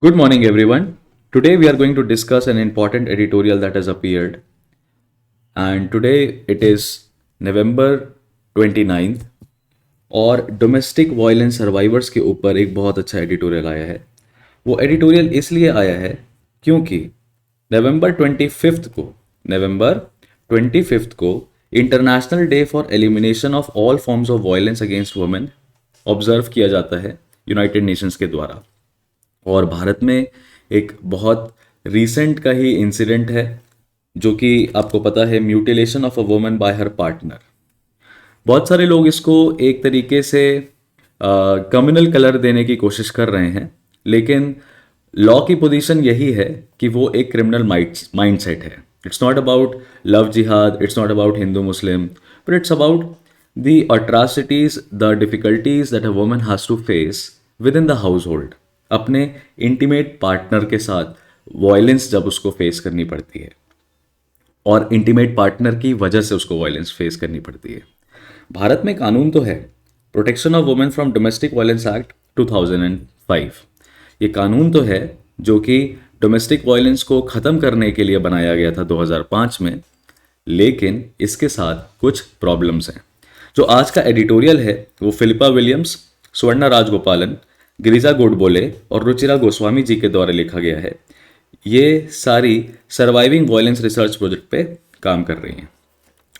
Good morning, everyone. Today we are going to discuss an important editorial that has appeared, and today it is November 29th और domestic violence survivors के ऊपर एक बहुत अच्छा editorial आया है। वो एडिटोरियल इसलिए आया है क्योंकि नवंबर 25th को नवंबर 25th को international day for elimination of all forms of violence against women observe किया जाता है यूनाइटेड नेशंस के द्वारा। और भारत में एक बहुत रीसेंट का ही इंसिडेंट है जो कि आपको पता है, mutilation of a woman bye her partner. बहुत सारे लोग इसको एक तरीके से कम्युनल कलर देने की कोशिश कर रहे हैं, लेकिन लॉ की पोजीशन यही है कि वो एक क्रिमिनल माइंडसेट है। It's not about love jihad, it's not about Hindu Muslim, but it's about the atrocities, the difficulties that a woman has to face within the household, अपने intimate partner के साथ violence जब उसको face करनी पड़ती है और intimate partner की वजह से उसको वायलेंस फेस करनी पड़ती है। भारत में कानून तो है, protection of women from domestic violence act 2005। ये कानून तो है जो कि डोमेस्टिक वायलेंस को ख़त्म करने के लिए बनाया गया था 2005 में, लेकिन इसके साथ कुछ प्रॉब्लम्स हैं। जो आज का एडिटोरियल है वो फिलिपा विलियम्स, स्वर्णा राजगोपालन, गिरिजा गोडबोले और रुचिरा गोस्वामी जी के द्वारा लिखा गया है। ये सारी सर्वाइविंग वायलेंस रिसर्च प्रोजेक्ट पे काम कर रही हैं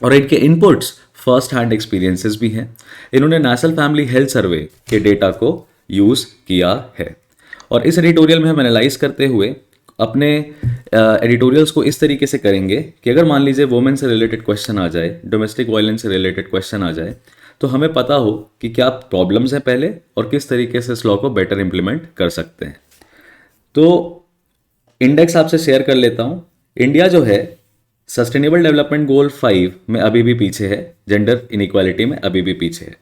और इनके इनपुट्स फर्स्ट हैंड एक्सपीरियंसेस भी हैं। इन्होंने नेशनल फैमिली हेल्थ सर्वे के डेटा को यूज़ किया है और इस एडिटोरियल में हम एनालाइज करते हुए अपने एडिटोरियल्स को इस तरीके से करेंगे कि अगर मान लीजिए वुमेन से रिलेटेड क्वेश्चन आ जाए, डोमेस्टिक वायलेंस से रिलेटेड क्वेश्चन आ जाए, तो हमें पता हो कि क्या प्रॉब्लम्स हैं पहले और किस तरीके से इस लॉ को बेटर इंप्लीमेंट कर सकते हैं। तो इंडेक्स आपसे शेयर कर लेता हूं। इंडिया जो है सस्टेनेबल डेवलपमेंट गोल 5 में अभी भी पीछे है, जेंडर इनइक्वालिटी में अभी भी पीछे है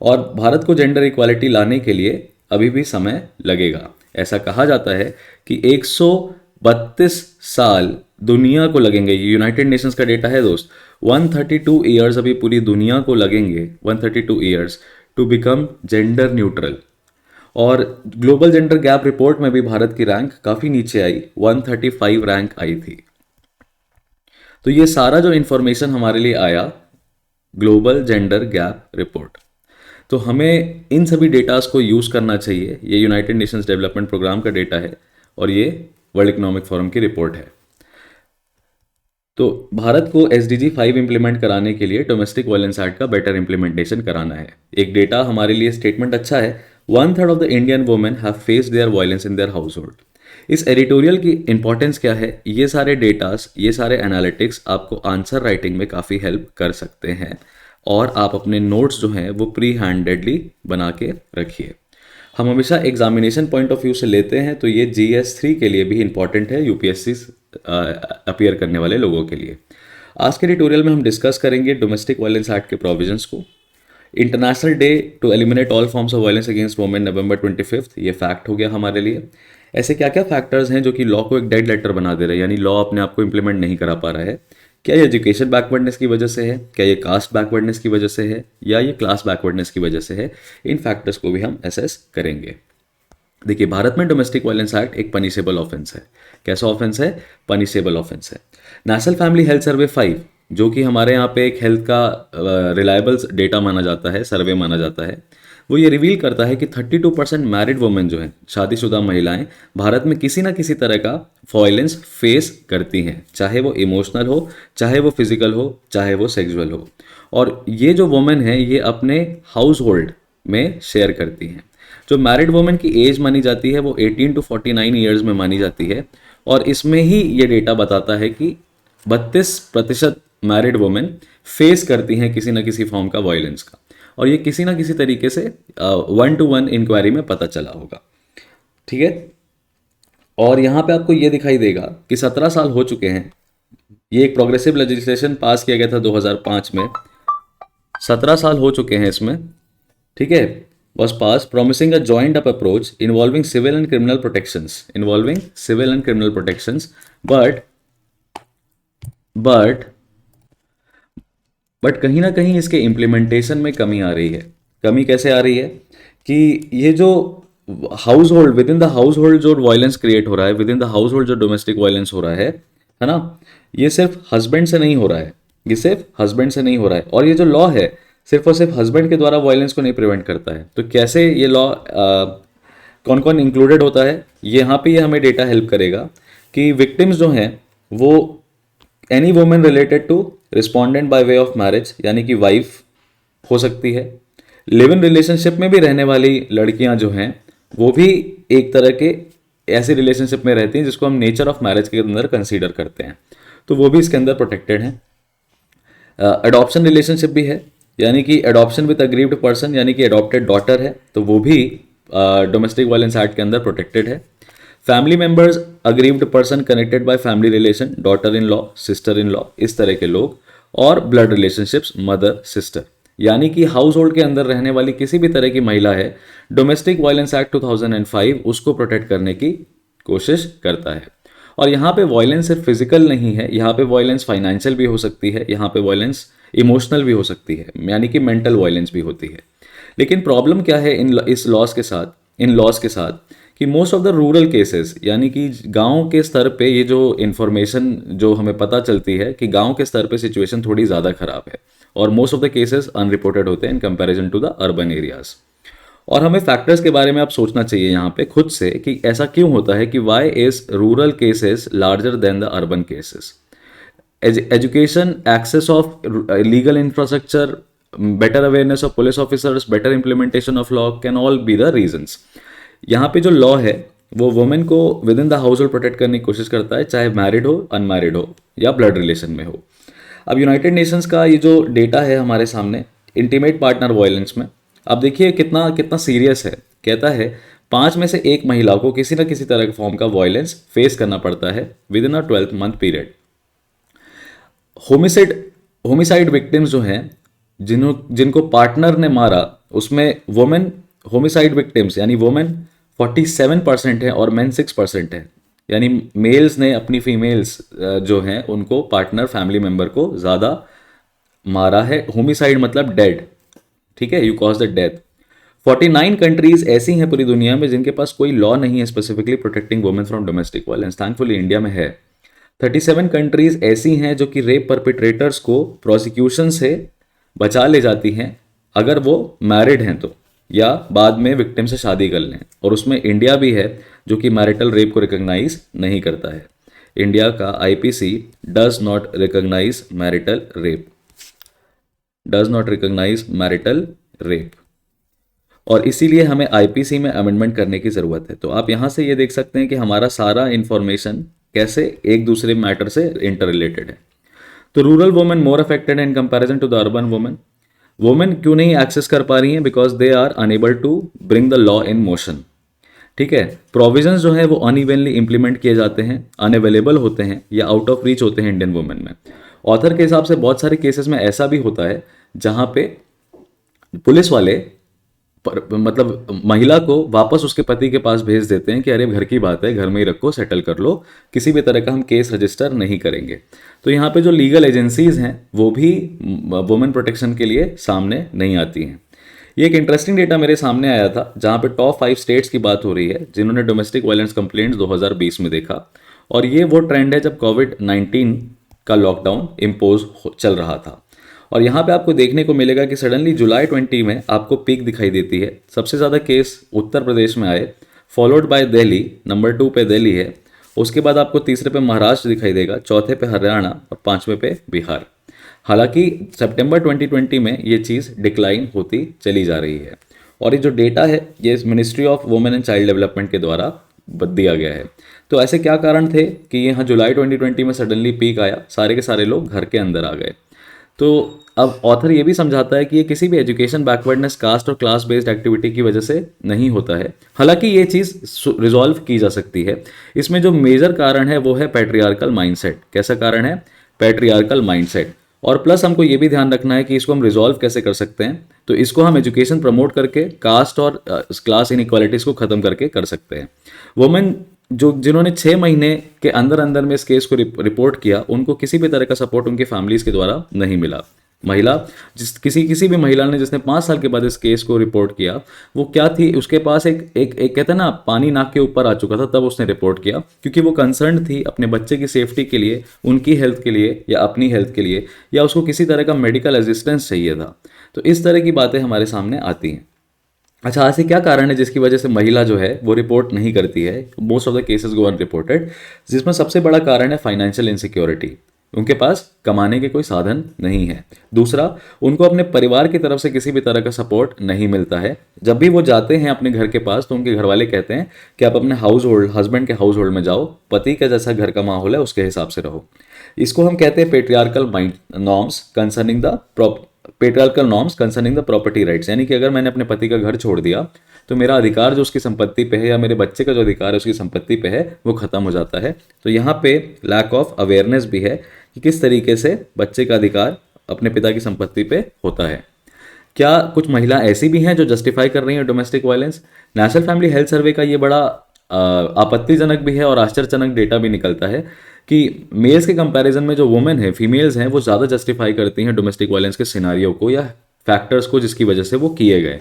और भारत को जेंडर इक्वालिटी लाने के लिए अभी भी समय लगेगा। ऐसा कहा जाता है कि 132 साल दुनिया को लगेंगे। ये यूनाइटेड नेशंस का डेटा है दोस्त। 132 ईयर्स अभी पूरी दुनिया को लगेंगे, 132 years to become gender neutral. और ग्लोबल जेंडर गैप रिपोर्ट में भी भारत की रैंक काफ़ी नीचे आई, 135 रैंक आई थी। तो ये सारा जो इन्फॉर्मेशन हमारे लिए आया, ग्लोबल जेंडर गैप रिपोर्ट, तो हमें इन सभी डेटास को यूज़ करना चाहिए। ये यूनाइटेड नेशंस डेवलपमेंट प्रोग्राम का डेटा है और ये वर्ल्ड इकोनॉमिक फोरम की रिपोर्ट है। तो भारत को SDG 5 इंप्लीमेंट कराने के लिए डोमेस्टिक वायलेंस एक्ट का बेटर इंप्लीमेंटेशन कराना है। एक डेटा हमारे लिए स्टेटमेंट अच्छा है, 1/3 of the Indian women have faced their violence in their household. इस एडिटोरियल की इंपॉर्टेंस क्या है, ये सारे डेटास, ये सारे एनालिटिक्स आपको आंसर राइटिंग में काफ़ी हेल्प कर सकते हैं और आप अपने नोट्स जो हैं वो प्री हैंडेडली बना के रखिए। हम हमेशा एग्जामिनेशन पॉइंट ऑफ व्यू से लेते हैं, तो ये GS3 के लिए भी इंपॉर्टेंट है, UPSC अपीयर करने वाले लोगों के लिए। आज के ट्यूटोरियल में हम डिस्कस करेंगे डोमेस्टिक वायलेंस एक्ट के प्रोविजंस को, international day to eliminate all forms of violence against women November 25, ये फैक्ट हो गया हमारे लिए। ऐसे क्या क्या फैक्टर्स हैं जो कि लॉ को एक डेड लेटर बना दे रहे हैं, यानी लॉ अपने आप को इंप्लीमेंट नहीं करा पा रहा है। क्या ये एजुकेशन बैकवर्डनेस की वजह से है, क्या ये कास्ट बैकवर्डनेस की वजह से है, या ये क्लास बैकवर्डनेस की वजह से है? इन फैक्टर्स को भी हम असेस करेंगे। देखिए, भारत में डोमेस्टिक वायलेंस एक्ट एक पनिशेबल ऑफेंस है। कैसा ऑफेंस है? पनिशेबल ऑफेंस है। नेशनल फैमिली हेल्थ सर्वे 5, जो कि हमारे यहाँ पे एक हेल्थ का रिलायबल डेटा माना जाता है, सर्वे माना जाता है, वो ये रिवील करता है कि 32% मैरिड वुमेन जो हैं, शादीशुदा महिलाएं, भारत में किसी ना किसी तरह का वायलेंस फेस करती हैं, चाहे वो इमोशनल हो, चाहे वो फिजिकल हो, चाहे वो सेक्सुअल हो। और ये जो वुमेन है ये अपने हाउस होल्ड में शेयर करती हैं। जो मैरिड वुमेन की एज मानी जाती है वो 18 to 49 ईयर्स में मानी जाती है और इसमें ही ये डेटा बताता है कि 32% मैरिड वुमेन फेस करती हैं किसी ना किसी फॉर्म का वायलेंस का, और ये किसी ना किसी तरीके से 1-to-1 इंक्वायरी में पता चला होगा। ठीक है, और यहाँ पे आपको ये दिखाई देगा कि 17 साल हो चुके हैं। ये एक प्रोग्रेसिव लेजिस्लेशन पास किया गया था 2005 में, 17 साल हो चुके हैं इसमें। ठीक है, was passed promising a joined up approach involving civil and criminal protections, but कहीं ना कहीं इसके इम्प्लीमेंटेशन में कमी आ रही है। कमी कैसे आ रही है कि ये जो house hold, with in the house hold जो वायलेंस क्रिएट हो रहा है, with in the house hold जो डोमेस्टिक वायलेंस हो रहा है ना, ये सिर्फ हस्बैंड से नहीं हो रहा है, ये सिर्फ हस्बैंड से नहीं हो रहा है। और ये जो लॉ है सिर्फ और सिर्फ हस्बैंड के द्वारा वायलेंस को नहीं प्रिवेंट करता है। तो कैसे ये लॉ कौन कौन इंक्लूडेड होता है, यहाँ पे ये हमें डेटा हेल्प करेगा कि विक्टिम्स जो हैं वो any women related to respondent by way of marriage, यानी कि वाइफ हो सकती है। लिव इन रिलेशनशिप में भी रहने वाली लड़कियां जो हैं वो भी एक तरह के ऐसे रिलेशनशिप में रहती हैं जिसको हम नेचर ऑफ मैरिज के अंदर कंसीडर करते हैं, तो वो भी इसके अंदर प्रोटेक्टेड हैं। अडॉप्शन रिलेशनशिप भी है, यानी कि अडॉप्शन विद अग्रीव्ड पर्सन, यानी कि अडॉप्टेड डॉटर है तो वो भी डोमेस्टिक वायलेंस एक्ट के अंदर प्रोटेक्टेड है। Family members aggrieved person connected by family relation, daughter in law, sister in law, इस तरह के लोग, और ब्लड रिलेशनशिप्स, मदर सिस्टर, यानी कि हाउस होल्ड के अंदर रहने वाली किसी भी तरह की महिला है, डोमेस्टिक वायलेंस एक्ट 2005 उसको प्रोटेक्ट करने की कोशिश करता है। और यहाँ पे वायलेंस सिर्फ फिजिकल नहीं है, यहाँ पे वायलेंस फाइनेंशियल भी हो सकती है, यहाँ पे वायलेंस इमोशनल भी हो सकती है, यानी कि मेंटल वायलेंस भी होती है। लेकिन प्रॉब्लम क्या है इस लॉस के साथ, इन लॉस के साथ, कि most of the rural cases, यानी कि गांव के स्तर पे ये जो इन्फॉर्मेशन जो हमें पता चलती है कि गांव के स्तर पे सिचुएशन थोड़ी ज़्यादा खराब है और most of the cases unreported होते हैं in comparison to the urban areas. और हमें फैक्टर्स के बारे में अब सोचना चाहिए यहाँ पे खुद से कि ऐसा क्यों होता है कि why is rural cases larger than the urban cases. Education, access of legal infrastructure, better awareness of police officers, better implementation of law can all be the reasons. यहाँ पे जो लॉ है वो वुमेन को within the household protect करने की कोशिश करता है, चाहे मैरिड हो, अनमैरिड हो या ब्लड रिलेशन में हो। अब यूनाइटेड नेशंस का ये जो डेटा है हमारे सामने इंटीमेट पार्टनर वायलेंस में, अब देखिए कितना कितना सीरियस है। कहता है 5 में से 1 महिला को किसी न किसी तरह के फॉर्म का वायलेंस फेस करना पड़ता है with in a 12 month period. Homicide victims जो हैं जिनको पार्टनर ने मारा, उसमें वुमेन होमिसाइड विक्टिम्स यानी वुमेन 47% है और मेन 6% है, यानी मेल्स ने अपनी फीमेल्स जो हैं उनको पार्टनर फैमिली मेंबर को ज़्यादा मारा है। होमिसाइड मतलब डेड, ठीक है, you cause the death. 49 countries ऐसी हैं पूरी दुनिया में जिनके पास कोई लॉ नहीं है specifically protecting women from domestic violence. Thankfully India में है। 37 कंट्रीज ऐसी हैं जो कि रेप परपिट्रेटर्स को प्रोसिक्यूशन से बचा ले जाती हैं अगर वो मैरिड हैं तो, या बाद में विक्टिम से शादी कर लें। और उसमें इंडिया भी है जो कि मैरिटल रेप को रिकॉग्नाइज नहीं करता है। इंडिया का IPC does not recognise marital rape, does not recognise marital rape, और इसीलिए हमें आईपीसी में अमेंडमेंट करने की ज़रूरत है। तो आप यहाँ से ये देख सकते हैं कि हमारा सारा इंफॉर्मेशन कैसे एक दूसरे मैटर से इंटर रिलेटेड है। तो rural women more affected in comparison to the urban women. Women क्यों नहीं एक्सेस कर पा रही हैं? Because they are unable to bring the law in motion, ठीक है। प्रोविजंस जो है वो अनइवनली इंप्लीमेंट किए जाते हैं, अनअवेलेबल होते हैं या आउट ऑफ रीच होते हैं इंडियन वुमेन में। ऑथर के हिसाब से बहुत सारे केसेस में ऐसा भी होता है जहां पे पुलिस वाले मतलब महिला को वापस उसके पति के पास भेज देते हैं कि अरे घर की बात है, घर में ही रखो, सेटल कर लो, किसी भी तरह का हम केस रजिस्टर नहीं करेंगे। तो यहाँ पे जो लीगल एजेंसीज हैं वो भी वुमेन प्रोटेक्शन के लिए सामने नहीं आती हैं। ये एक इंटरेस्टिंग डेटा मेरे सामने आया था जहाँ पे टॉप 5 स्टेट्स की बात हो रही है जिन्होंने डोमेस्टिक वायलेंस कंप्लेंट्स 2020 में देखा, और ये वो ट्रेंड है जब कोविड-19 का लॉकडाउन इम्पोज चल रहा था। और यहाँ पे आपको देखने को मिलेगा कि सडनली जुलाई 20 में आपको पीक दिखाई देती है। सबसे ज़्यादा केस उत्तर प्रदेश में आए, फॉलोड बाय दिल्ली, नंबर 2 पे दिल्ली है, उसके बाद आपको तीसरे पे महाराष्ट्र दिखाई देगा, चौथे पे हरियाणा और 5वें पे बिहार। हालांकि सितंबर 2020 में ये चीज़ डिक्लाइन होती चली जा रही है। और ये जो डेटा है ये ministry of women and child development के द्वारा दिया गया है। तो ऐसे क्या कारण थे कि यहाँ जुलाई 2020 में सडनली पीक आया, सारे के सारे लोग घर के अंदर आ गए? तो अब ऑथर ये भी समझाता है कि ये किसी भी एजुकेशन बैकवर्डनेस, कास्ट और क्लास बेस्ड एक्टिविटी की वजह से नहीं होता है। हालांकि ये चीज़ रिजॉल्व की जा सकती है। इसमें जो मेजर कारण है वो है पैट्रियार्कल माइंडसेट। कैसा कारण है? Patriarchal mindset. और प्लस हमको ये भी ध्यान रखना है कि इसको हम रिजॉल्व कैसे कर सकते हैं। तो इसको हम एजुकेशन प्रमोट करके कास्ट और क्लास इनइक्वालिटीज़ को ख़त्म करके कर सकते हैं। वुमेन जिन्होंने 6 महीने के अंदर अंदर में इस केस को रिपोर्ट किया, उनको किसी भी तरह का सपोर्ट उनकी फैमिलीज़ के द्वारा नहीं मिला। महिला किसी किसी भी महिला ने जिसने 5 साल के बाद इस केस को रिपोर्ट किया, वो क्या थी, उसके पास एक कहते हैं ना, पानी नाक के ऊपर आ चुका था, तब उसने रिपोर्ट किया, क्योंकि वो कंसर्न थी अपने बच्चे की सेफ्टी के लिए, उनकी हेल्थ के लिए या अपनी हेल्थ के लिए, या उसको किसी तरह का मेडिकल असिस्टेंस चाहिए था। तो इस तरह की बातें हमारे सामने आती हैं। अच्छा, ऐसे क्या कारण है जिसकी वजह से महिला जो है वो रिपोर्ट नहीं करती है? Most of the cases go unreported, जिसमें सबसे बड़ा कारण है फाइनेंशियल इनसिक्योरिटी। उनके पास कमाने के कोई साधन नहीं है। दूसरा, उनको अपने परिवार की तरफ से किसी भी तरह का सपोर्ट नहीं मिलता है। जब भी वो जाते हैं अपने घर के पास तो उनके घर वाले कहते हैं कि आप अपने हाउस होल्ड, हस्बैंड के हाउस होल्ड में जाओ, पति का जैसा घर का माहौल है उसके हिसाब से रहो। इसको हम कहते हैं patriarchal norms concerning the patriarchal norms concerning the property rights. यानी कि अगर मैंने अपने पति का घर छोड़ दिया तो मेरा अधिकार जो उसकी संपत्ति पे है, या मेरे बच्चे का जो अधिकार है उसकी संपत्ति पे है, वो खत्म हो जाता है। तो यहाँ पे लैक ऑफ अवेयरनेस भी है कि किस तरीके से बच्चे का अधिकार अपने पिता की संपत्ति पे होता है। क्या कुछ महिला ऐसी भी हैं जो जस्टिफाई कर रही हैं domestic violence? National family health survey का ये बड़ा आपत्तिजनक भी है और आश्चर्यजनक डेटा भी निकलता है कि मेल्स के कंपैरिजन में जो वुमेन है, फीमेल्स हैं, वो ज़्यादा जस्टिफाई करती हैं डोमेस्टिक वायलेंस के सिनारियो को या फैक्टर्स को जिसकी वजह से वो किए गए।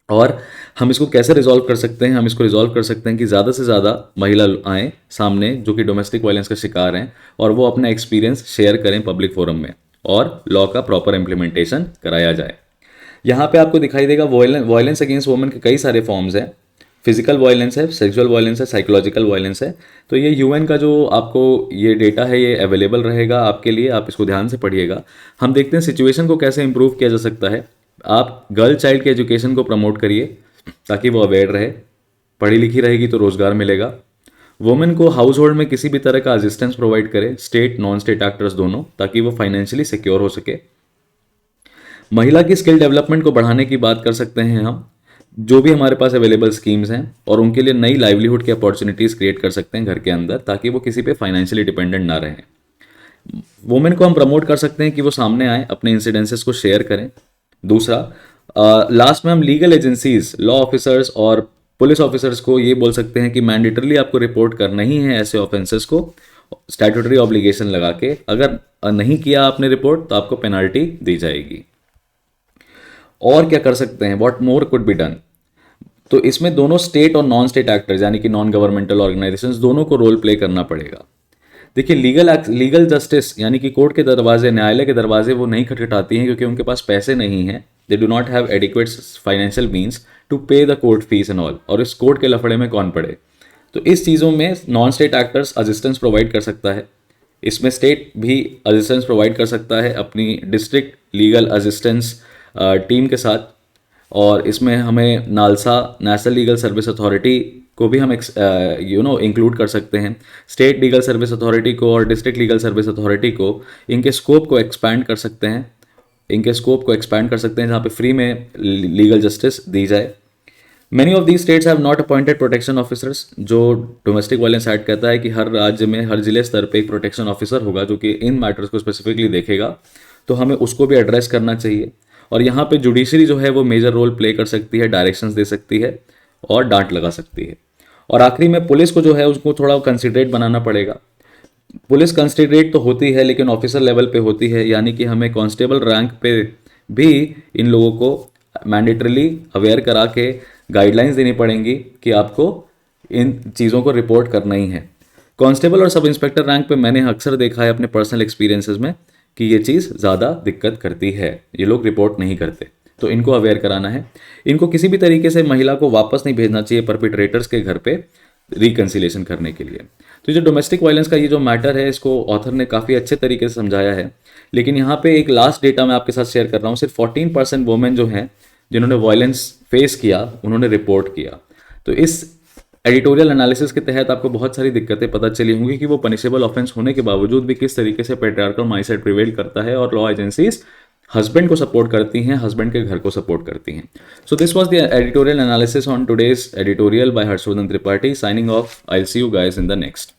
और हम इसको कैसे रिजॉल्व कर सकते हैं? हम इसको रिजॉल्व कर सकते हैं कि ज़्यादा से ज़्यादा महिला आएँ सामने जो कि डोमेस्टिक वायलेंस का शिकार हैं, और वो अपना एक्सपीरियंस शेयर करें पब्लिक फोरम में, और लॉ का प्रॉपर इम्प्लीमेंटेशन कराया जाए। यहाँ पे आपको दिखाई देगा वायलेंस अगेंस्ट वुमेन के कई सारे फॉर्म्स हैं। फिजिकल वायलेंस है, सेक्सुअल वायलेंस है, साइकोलॉजिकल वायलेंस है। तो ये यूएन का जो आपको ये डेटा है ये अवेलेबल रहेगा आपके लिए, आप इसको ध्यान से पढ़िएगा। हम देखते हैं सिचुएशन को कैसे इंप्रूव किया जा सकता है। आप गर्ल चाइल्ड के एजुकेशन को प्रमोट करिए ताकि वो अवेयर रहे, पढ़ी लिखी रहेगी तो रोजगार मिलेगा। वुमेन को हाउस होल्ड में किसी भी तरह का असिस्टेंस प्रोवाइड करें, स्टेट नॉन स्टेट एक्टर्स दोनों, ताकि वो फाइनेंशियली सिक्योर हो सके। महिला की स्किल डेवलपमेंट को बढ़ाने की बात कर सकते हैं हम, जो भी हमारे पास अवेलेबल स्कीम्स हैं, और उनके लिए नई लाइवलीहुड की अपॉर्चुनिटीज़ क्रिएट कर सकते हैं घर के अंदर, ताकि वो किसी पे फाइनेंशियली डिपेंडेंट ना रहें। वुमेन को हम प्रमोट कर सकते हैं कि वो सामने आए, अपने इंसिडेंसेस को शेयर करें। दूसरा, लास्ट में हम लीगल एजेंसीज, लॉ ऑफिसर्स और पुलिस ऑफिसर्स को ये बोल सकते हैं कि मैंडेटरली आपको रिपोर्ट करना ही है ऐसे ऑफेंसेस को, स्टैट्यूटरी ऑब्लिगेशन लगा के। अगर नहीं किया आपने रिपोर्ट तो आपको पेनल्टी दी जाएगी। और क्या कर सकते हैं? What more could be done? तो इसमें दोनों स्टेट और नॉन स्टेट एक्टर्स यानी कि नॉन गवर्नमेंटल ऑर्गेनाइजेशंस दोनों को रोल प्ले करना पड़ेगा। देखिए, लीगल जस्टिस यानी कि कोर्ट के दरवाजे, न्यायालय के दरवाजे वो नहीं खटखटाती हैं क्योंकि उनके पास पैसे नहीं हैं। They do not have adequate financial means to pay the court fees and all. और इस कोर्ट के लफड़े में कौन पड़े? तो इस चीज़ों में non state actors assistance provide कर सकता है। इसमें स्टेट भी असिस्टेंस प्रोवाइड कर सकता है अपनी डिस्ट्रिक्ट लीगल असिस्टेंस टीम के साथ। और इसमें हमें NALSA, national legal service authority को भी हम इंक्लूड कर सकते हैं। स्टेट लीगल सर्विस अथॉरिटी को और डिस्ट्रिक्ट लीगल सर्विस अथॉरिटी को इनके स्कोप को एक्सपैंड कर सकते हैं, जहाँ पे फ्री में लीगल जस्टिस दी जाए। Many of these states have not appointed protection officers. जो डोमेस्टिक वायलेंस एक्ट कहता है कि हर राज्य में, हर जिले स्तर पे एक प्रोटेक्शन ऑफिसर होगा जो कि इन मैटर्स को स्पेसिफिकली देखेगा, तो हमें उसको भी एड्रेस करना चाहिए। और यहाँ पे जुडिशरी जो है वो मेजर रोल प्ले कर सकती है, डायरेक्शंस दे सकती है और डांट लगा सकती है। और आखिरी में पुलिस को जो है उसको थोड़ा कंसिडरेट बनाना पड़ेगा। पुलिस कंसिडरेट तो होती है लेकिन ऑफिसर लेवल पे होती है, यानी कि हमें कांस्टेबल रैंक पे भी इन लोगों को मैंडेटरली अवेयर करा के गाइडलाइंस देनी पड़ेंगी कि आपको इन चीज़ों को रिपोर्ट करना ही है। कांस्टेबल और सब इंस्पेक्टर रैंक पे मैंने अक्सर देखा है अपने पर्सनल एक्सपीरियंसेस में कि ये चीज़ ज़्यादा दिक्कत करती है, ये लोग रिपोर्ट नहीं करते। तो इनको अवेयर कराना है। इनको किसी भी तरीके से महिला को वापस नहीं भेजना चाहिए परपिट्रेटर्स के घर पे रिकन्सिलेशन करने के लिए। तो जो डोमेस्टिक वायलेंस का ये जो मैटर है इसको ऑथर ने काफ़ी अच्छे तरीके से समझाया है। लेकिन यहाँ पे एक लास्ट डेटा मैं आपके साथ शेयर कर रहा हूँ। सिर्फ 14% वुमेन जो हैं जिन्होंने वायलेंस फेस किया उन्होंने रिपोर्ट किया। तो इस एडिटोरियल एनालिसिस के तहत आपको बहुत सारी दिक्कतें पता चली होंगी कि वो पनिशेबल ऑफेंस होने के बावजूद भी किस तरीके से पेट्रियार्कल माइंडसेट प्रिवेल करता है और लॉ एजेंसीज हस्बैंड को सपोर्ट करती हैं, हस्बैंड के घर को सपोर्ट करती हैं। So this was the editorial analysis on today's editorial by Harshvardhan Tripathi. Signing off. I will see you guys in the next.